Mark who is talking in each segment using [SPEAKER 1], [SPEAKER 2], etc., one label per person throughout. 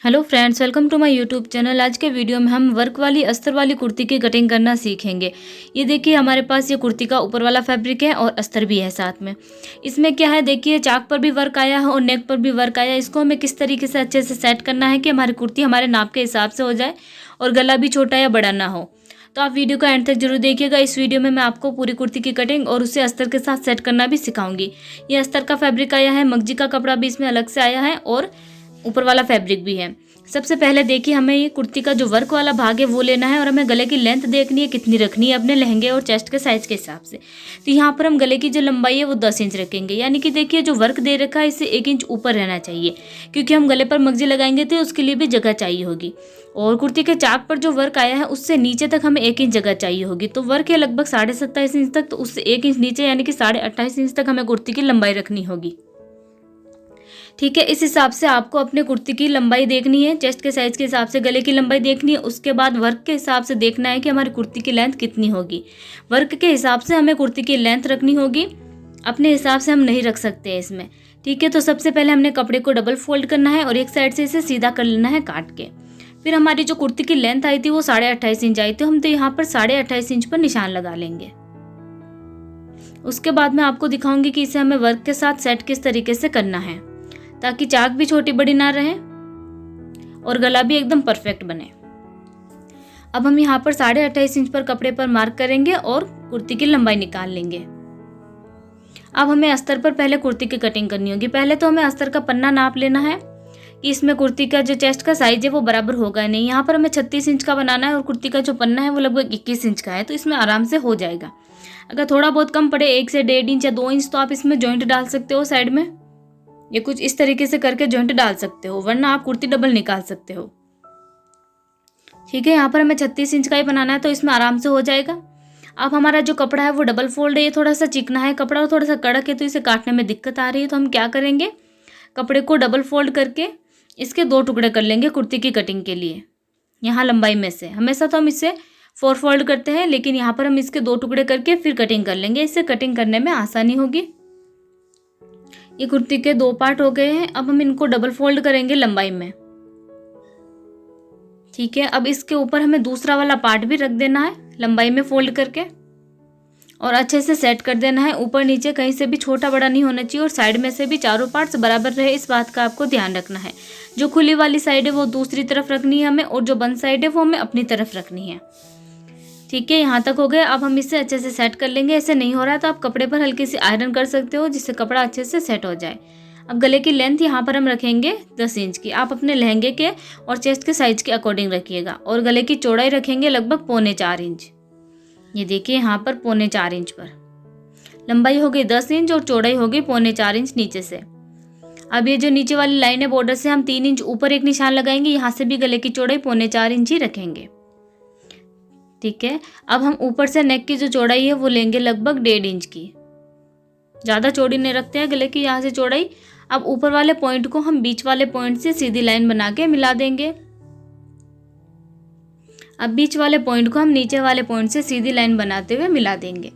[SPEAKER 1] Hello friends, welcome to my YouTube channel. आज के video में हम वर्क वाली अस्तर वाली कुर्ती की कटिंग करना सीखेंगे। ये देखिए, हमारे पास ये कुर्ती का ऊपर वाला फैब्रिक है और अस्तर भी है साथ में। इसमें क्या है, देखिए चाक पर भी वर्क आया है और नेक पर भी वर्क आया है। इसको हमें किस तरीके से अच्छे से सेट करना है कि हमारी कुर्ती हमारे नाप के हिसाब से हो जाए और गला भी छोटा या बड़ा ना हो। तो आप वीडियो का एंड तक जरूर देखिएगा। इस वीडियो में मैं आपको पूरी कुर्ती की कटिंग और उसे अस्तर के साथ सेट करना भी सिखाऊंगी। ये अस्तर का फैब्रिक आया है, मगजी का कपड़ा भी इसमें अलग से आया है और ऊपर वाला फैब्रिक भी है। सबसे पहले देखिए, हमें ये कुर्ती का जो वर्क वाला भाग है वो लेना है और हमें गले की लेंथ देखनी है कितनी रखनी है अपने लहंगे और चेस्ट के साइज के हिसाब से। तो यहाँ पर हम गले की जो लंबाई है वो 10 इंच रखेंगे, यानी कि देखिए जो वर्क दे रखा है इससे 1 इंच ऊपर रहना चाहिए, क्योंकि हम गले पर मगजी लगाएंगे तो उसके लिए भी जगह चाहिए होगी। और कुर्ती के चाक पर जो वर्क आया है उससे नीचे तक हमें 1 इंच जगह चाहिए होगी। तो वर्क है लगभग 27.5 इंच तक, तो उससे 1 इंच नीचे यानी कि 28.5 इंच तक हमें कुर्ती की लंबाई रखनी होगी। ठीक है, इस हिसाब से आपको अपने कुर्ती की लंबाई देखनी है, चेस्ट के साइज के हिसाब से गले की लंबाई देखनी है। उसके बाद वर्क के हिसाब से देखना है कि हमारी कुर्ती की लेंथ कितनी होगी। वर्क के हिसाब से हमें कुर्ती की लेंथ रखनी होगी, अपने हिसाब से हम नहीं रख सकते हैं इसमें। ठीक है, तो सबसे पहले हमने कपड़े को डबल फोल्ड करना है और एक साइड से इसे सीधा कर लेना है काट के। फिर हमारी जो कुर्ती की लेंथ आई थी वो 28.5 इंच आई थी, हम तो यहाँ पर 28.5 इंच पर निशान लगा लेंगे। उसके बाद मैं आपको दिखाऊंगी कि इसे हमें वर्क के साथ सेट किस तरीके से करना है, ताकि चाक भी छोटी बड़ी ना रहे और गला भी एकदम परफेक्ट बने। अब हम यहाँ पर 28.5 इंच पर कपड़े पर मार्क करेंगे और कुर्ती की लंबाई निकाल लेंगे। अब हमें अस्तर पर पहले कुर्ती की कटिंग करनी होगी। पहले तो हमें अस्तर का पन्ना नाप लेना है कि इसमें कुर्ती का जो चेस्ट का साइज है वो बराबर होगा नहीं। यहाँ पर हमें 36 इंच का बनाना है और कुर्ती का जो पन्ना है वो लगभग 21 इंच का है, तो इसमें आराम से हो जाएगा। अगर थोड़ा बहुत कम पड़े 1 से 1.5 इंच या 2 इंच तो आप इसमें जॉइंट डाल सकते हो साइड में। ये कुछ इस तरीके से करके जॉइंट डाल सकते हो, वरना आप कुर्ती डबल निकाल सकते हो। ठीक है, यहाँ पर हमें 36 इंच का ही बनाना है तो इसमें आराम से हो जाएगा। अब हमारा जो कपड़ा है वो डबल फोल्ड है, ये थोड़ा सा चिकना है कपड़ा और थोड़ा सा कड़क है, तो इसे काटने में दिक्कत आ रही है। तो हम क्या करेंगे, कपड़े को डबल फोल्ड करके इसके 2 टुकड़े कर लेंगे कुर्ती की कटिंग के लिए। यहाँ लंबाई में से हमेशा तो हम इसे 4 फोल्ड करते हैं, लेकिन यहाँ पर हम इसके 2 टुकड़े करके फिर कटिंग कर लेंगे, इससे कटिंग करने में आसानी होगी। ये कुर्ती के 2 पार्ट हो गए हैं। अब हम इनको डबल फोल्ड करेंगे लंबाई में। ठीक है, अब इसके ऊपर हमें दूसरा वाला पार्ट भी रख देना है लंबाई में फोल्ड करके और अच्छे से सेट कर देना है। ऊपर नीचे कहीं से भी छोटा बड़ा नहीं होना चाहिए और साइड में से भी चारों पार्ट्स बराबर रहे, इस बात का आपको ध्यान रखना है। जो खुली वाली साइड है वो दूसरी तरफ रखनी है हमें और जो बंद साइड है वो हमें अपनी तरफ रखनी है। ठीक है, यहाँ तक हो गया। अब हम इसे अच्छे से सेट कर लेंगे। ऐसे नहीं हो रहा है तो आप कपड़े पर हल्की सी आयरन कर सकते हो, जिससे कपड़ा अच्छे से सेट हो जाए। अब गले की लेंथ यहाँ पर हम रखेंगे 10 इंच की। आप अपने लहंगे के और चेस्ट के साइज के अकॉर्डिंग रखिएगा। और गले की चौड़ाई रखेंगे लगभग 3.25 इंच। ये देखिए, यहाँ पर 3.25 इंच पर लंबाई हो गई 10 इंच और चौड़ाई हो गई 3.25 इंच नीचे से। अब ये जो नीचे वाली लाइन है बॉर्डर से हम 3 इंच ऊपर एक निशान लगाएंगे, यहाँ से भी गले की चौड़ाई 3.25 इंच ही रखेंगे। ठीक है, अब हम ऊपर से नेक की जो चौड़ाई है वो लेंगे लगभग 1.5 इंच की। ज़्यादा चौड़ी नहीं रखते हैं गले की यहाँ से चौड़ाई। अब ऊपर वाले पॉइंट को हम बीच वाले पॉइंट से सीधी लाइन बना के मिला देंगे। अब बीच वाले पॉइंट को हम नीचे वाले पॉइंट से सीधी लाइन बनाते हुए मिला देंगे।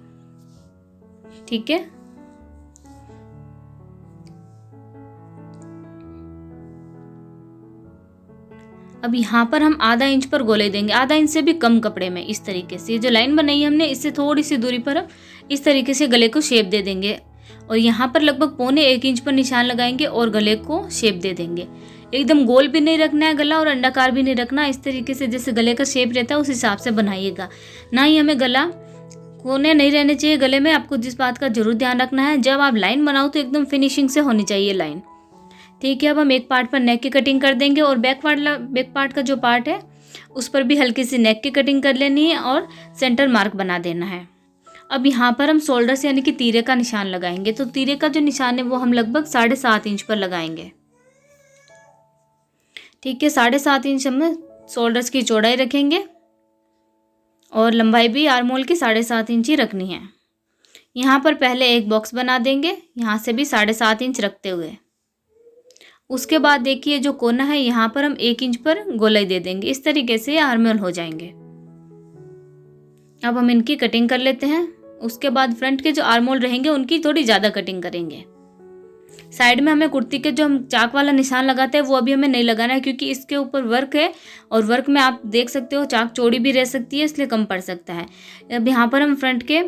[SPEAKER 1] ठीक है, अब यहाँ पर हम आधा इंच पर गोले देंगे, आधा इंच से भी कम कपड़े में। इस तरीके से जो लाइन बनाई है हमने, इससे थोड़ी सी दूरी पर हम इस तरीके से गले को शेप दे देंगे और यहाँ पर लगभग 1.25 इंच पर निशान लगाएंगे और गले को शेप दे देंगे। एकदम गोल भी नहीं रखना है गला और अंडाकार भी नहीं रखना। इस तरीके से जैसे गले का शेप रहता है उस हिसाब से बनाइएगा। ना ही हमें गला कोने नहीं रहने चाहिए गले में। आपको जिस बात का जरूर ध्यान रखना है, जब आप लाइन बनाओ तो एकदम फिनिशिंग से होनी चाहिए लाइन। ठीक है, अब हम एक पार्ट पर नेक की कटिंग कर देंगे और बैक पार्ट का जो पार्ट है उस पर भी हल्की सी नेक की कटिंग कर लेनी है और सेंटर मार्क बना देना है। अब यहाँ पर हम शोल्डर से यानी कि तीरे का निशान लगाएंगे। तो तीरे का जो निशान है वो हम लगभग 7.5 इंच पर लगाएंगे। ठीक है, 7.5 इंच हम शोल्डर्स की चौड़ाई रखेंगे और लंबाई भी आर्मोल की 7.5 इंच ही रखनी है। यहाँ पर पहले एक बॉक्स बना देंगे, यहाँ से भी 7.5 इंच रखते हुए। उसके बाद देखिए जो कोना है यहाँ पर हम 1 इंच पर गोलाई दे देंगे। इस तरीके से आर्मोल हो जाएंगे। अब हम इनकी कटिंग कर लेते हैं। उसके बाद फ्रंट के जो आर्मोल रहेंगे उनकी थोड़ी ज़्यादा कटिंग करेंगे। साइड में हमें कुर्ती के जो हम चाक वाला निशान लगाते हैं वो अभी हमें नहीं लगाना है, क्योंकि इसके ऊपर वर्क है और वर्क में आप देख सकते हो चाक चौड़ी भी रह सकती है, इसलिए कम पड़ सकता है। अब यहाँ पर हम फ्रंट के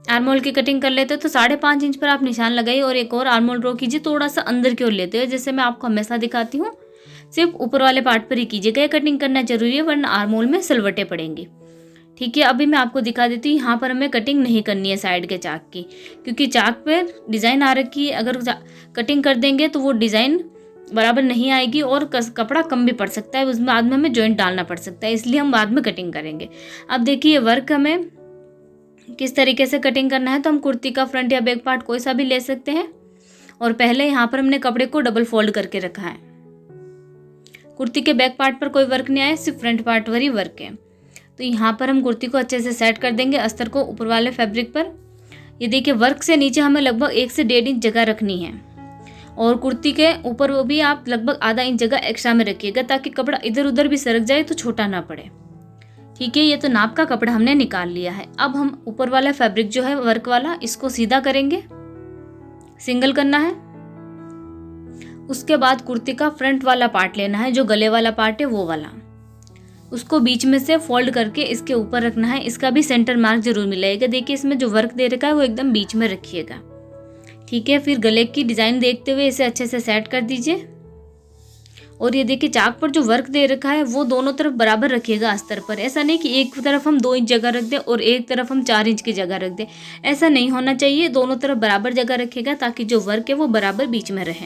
[SPEAKER 1] आर्म होल की कटिंग कर लेते हैं। तो 5.5 इंच पर आप निशान लगाइए और एक और आर्म होल ड्रॉ कीजिए, थोड़ा सा अंदर की ओर लेते हुए, जैसे मैं आपको हमेशा दिखाती हूँ। सिर्फ ऊपर वाले पार्ट पर ही कीजिएगा, ये कटिंग करना जरूरी है वरना आर्म होल में सलवटें पड़ेंगी। ठीक है, अभी मैं आपको दिखा देती हूँ। यहाँ पर हमें कटिंग नहीं करनी है साइड के चाक की, क्योंकि चाक पर डिज़ाइन आ रखी है। अगर कटिंग कर देंगे तो वो डिज़ाइन बराबर नहीं आएगी और कपड़ा कम भी पड़ सकता है, उसमें बाद में हमें जॉइंट डालना पड़ सकता है, इसलिए हम बाद में कटिंग करेंगे। अब देखिए वर्क हमें किस तरीके से कटिंग करना है। तो हम कुर्ती का फ्रंट या बैक पार्ट कोई सा भी ले सकते हैं और पहले यहाँ पर हमने कपड़े को डबल फोल्ड करके रखा है। कुर्ती के बैक पार्ट पर कोई वर्क नहीं आया, सिर्फ फ्रंट पार्ट पर ही वर्क है। तो यहाँ पर हम कुर्ती को अच्छे से सेट कर देंगे अस्तर को ऊपर वाले फैब्रिक पर। ये देखिए वर्क से नीचे हमें लगभग 1 से 1.5 इंच जगह रखनी है और कुर्ती के ऊपर वो भी आप लगभग आधा इंच जगह एक्स्ट्रा में रखिएगा, ताकि कपड़ा इधर उधर भी सरक जाए तो छोटा ना पड़े। ठीक है, ये तो नाप का कपड़ा हमने निकाल लिया है। अब हम ऊपर वाला फैब्रिक जो है वर्क वाला, इसको सीधा करेंगे, सिंगल करना है। उसके बाद कुर्ती का फ्रंट वाला पार्ट लेना है, जो गले वाला पार्ट है वो वाला, उसको बीच में से फोल्ड करके इसके ऊपर रखना है। इसका भी सेंटर मार्क जरूर मिलेगा। देखिए इसमें जो वर्क दे रखा है वो एकदम बीच में रखिएगा। ठीक है, फिर गले की डिज़ाइन देखते हुए इसे अच्छे से सेट कर दीजिए। और ये देखिए चाक पर जो वर्क दे रखा है वो दोनों तरफ बराबर रखिएगा अस्तर पर। ऐसा नहीं कि एक तरफ हम 2 इंच जगह रख दें और एक तरफ हम 4 इंच की जगह रख दें, ऐसा नहीं होना चाहिए। दोनों तरफ बराबर जगह रखिएगा ताकि जो वर्क है वो बराबर बीच में रहे।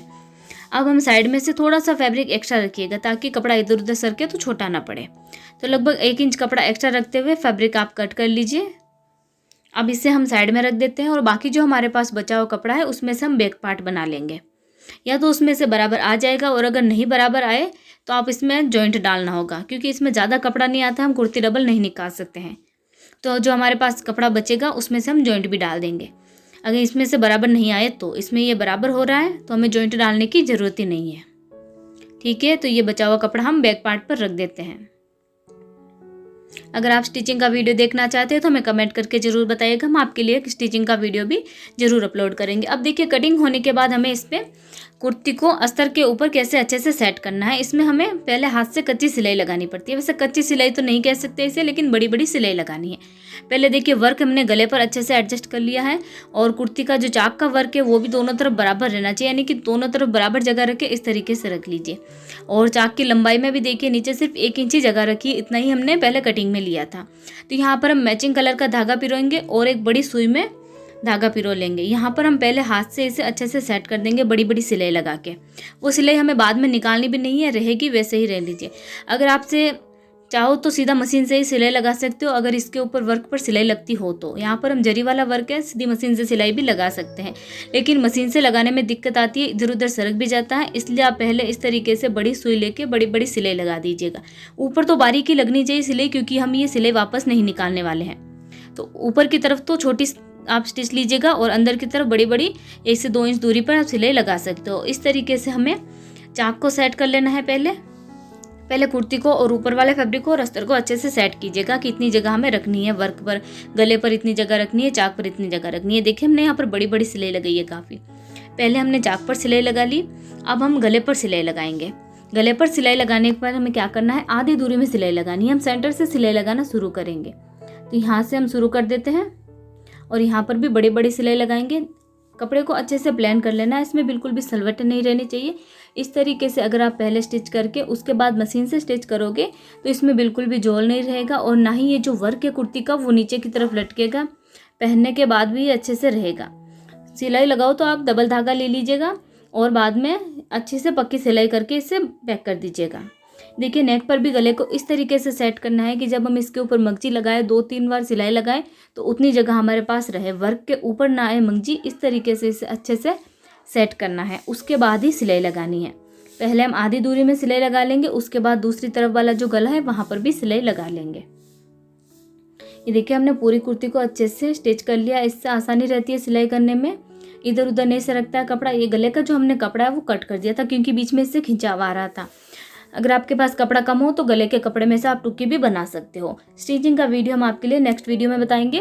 [SPEAKER 1] अब हम साइड में से थोड़ा सा फैब्रिक एक्स्ट्रा रखिएगा ताकि कपड़ा इधर उधर सरके तो छोटा ना पड़े। तो लगभग 1 इंच कपड़ा एक्स्ट्रा रखते हुए फैब्रिक आप कट कर लीजिए। अब इसे हम साइड में रख देते हैं और बाकी जो हमारे पास बचा हुआ कपड़ा है उसमें से हम बैक पार्ट बना लेंगे। या तो उसमें से बराबर आ जाएगा और अगर नहीं बराबर आए तो आप इसमें जॉइंट डालना होगा, क्योंकि इसमें ज़्यादा कपड़ा नहीं आता, हम कुर्ती डबल नहीं निकाल सकते हैं। तो जो हमारे पास कपड़ा बचेगा उसमें से हम जॉइंट भी डाल देंगे। अगर इसमें से बराबर नहीं आए तो इसमें ये बराबर हो रहा है तो हमें जॉइंट डालने की ज़रूरत ही नहीं है। ठीक है, तो ये बचा हुआ कपड़ा हम बैक पार्ट पर रख देते हैं। अगर आप स्टिचिंग का वीडियो देखना चाहते हैं तो हमें कमेंट करके ज़रूर बताइएगा, हम आपके लिए एक स्टिचिंग का वीडियो भी ज़रूर अपलोड करेंगे। अब देखिए कटिंग होने के बाद हमें इस पर कुर्ती को अस्तर के ऊपर कैसे अच्छे से सेट करना है। इसमें हमें पहले हाथ से कच्ची सिलाई लगानी पड़ती है। वैसे कच्ची सिलाई तो नहीं कह सकते इसे, लेकिन बड़ी बड़ी सिलाई लगानी है। पहले देखिए वर्क हमने गले पर अच्छे से एडजस्ट कर लिया है और कुर्ती का जो चाक का वर्क है वो भी दोनों तरफ बराबर रहना चाहिए, यानी कि दोनों तरफ बराबर जगह रख के इस तरीके से रख लीजिए। और चाक की लंबाई में भी देखिए नीचे सिर्फ 1 इंच ही जगह रखी, इतना ही हमने पहले कटिंग में लिया था। तो यहाँ पर हम मैचिंग कलर का धागा पिरोएंगे और एक बड़ी सुई में धागा पिरो लेंगे। यहाँ पर हम पहले हाथ से इसे अच्छे से सेट कर देंगे बड़ी बड़ी सिलाई लगा के। वो सिलाई हमें बाद में निकालनी भी नहीं है, रहेगी वैसे ही रह लीजिए। अगर आपसे चाहो तो सीधा मशीन से ही सिलाई लगा सकते हो, अगर इसके ऊपर वर्क पर सिलाई लगती हो तो। यहाँ पर हम जरी वाला वर्क है, सीधी मशीन से सिलाई भी लगा सकते हैं, लेकिन मशीन से लगाने में दिक्कत आती है, इधर उधर सरक भी जाता है। इसलिए आप पहले इस तरीके से बड़ी सुई लेके बड़ी बड़ी सिलाई लगा दीजिएगा। ऊपर तो बारीक ही लगनी चाहिए सिलाई, क्योंकि हम ये सिलाई वापस नहीं निकालने वाले हैं। तो ऊपर की तरफ तो छोटी आप स्टिच लीजिएगा और अंदर की तरफ बड़ी बड़ी 1 से 2 इंच दूरी पर आप सिलाई लगा सकते हो। इस तरीके से हमें चाक को सेट कर लेना है। पहले कुर्ती को और ऊपर वाले फैब्रिक को और अस्तर को अच्छे से सेट कीजिएगा कि इतनी जगह हमें रखनी है, वर्क पर गले पर इतनी जगह रखनी है, चाक पर इतनी जगह रखनी है। देखिए हमने यहाँ पर बड़ी बड़ी सिलाई लगाई है काफ़ी। पहले हमने चाक पर सिलाई लगा ली, अब हम गले पर सिलाई लगाएंगे। गले पर सिलाई लगाने के बाद हमें क्या करना है, आधी दूरी में सिलाई लगानी है। हम सेंटर से सिलाई लगाना शुरू करेंगे। तो यहाँ से हम शुरू कर देते हैं और यहाँ पर भी बड़ी बड़ी सिलाई लगाएंगे। कपड़े को अच्छे से प्लान कर लेना है, इसमें बिल्कुल भी सलवटें नहीं रहनी चाहिए। इस तरीके से अगर आप पहले स्टिच करके उसके बाद मशीन से स्टिच करोगे तो इसमें बिल्कुल भी झोल नहीं रहेगा और ना ही ये जो वर्क है कुर्ती का वो नीचे की तरफ लटकेगा। पहनने के बाद भी ये अच्छे से रहेगा। सिलाई लगाओ तो आप डबल धागा ले लीजिएगा और बाद में अच्छे से पक्की सिलाई करके इसे पैक कर दीजिएगा। देखिए नेक पर भी गले को इस तरीके से सेट करना है कि जब हम इसके ऊपर मंगजी लगाए 2-3 बार सिलाई लगाए तो उतनी जगह हमारे पास रहे, वर्क के ऊपर ना आए मंगजी। इस तरीके से इसे अच्छे से सेट करना है, उसके बाद ही सिलाई लगानी है। पहले हम आधी दूरी में सिलाई लगा लेंगे, उसके बाद दूसरी तरफ वाला जो गला है वहाँ पर भी सिलाई लगा लेंगे। ये देखिए हमने पूरी कुर्ती को अच्छे से स्टिच कर लिया। इससे आसानी रहती है सिलाई करने में, इधर उधर नहीं सरकता है कपड़ा। ये गले का जो हमने कपड़ा है वो कट कर दिया था क्योंकि बीच में इससे खिंचाव आ रहा था। अगर आपके पास कपड़ा कम हो तो गले के कपड़े में से आप टुक्की भी बना सकते हो। स्टिचिंग का वीडियो हम आपके लिए नेक्स्ट वीडियो में बताएंगे।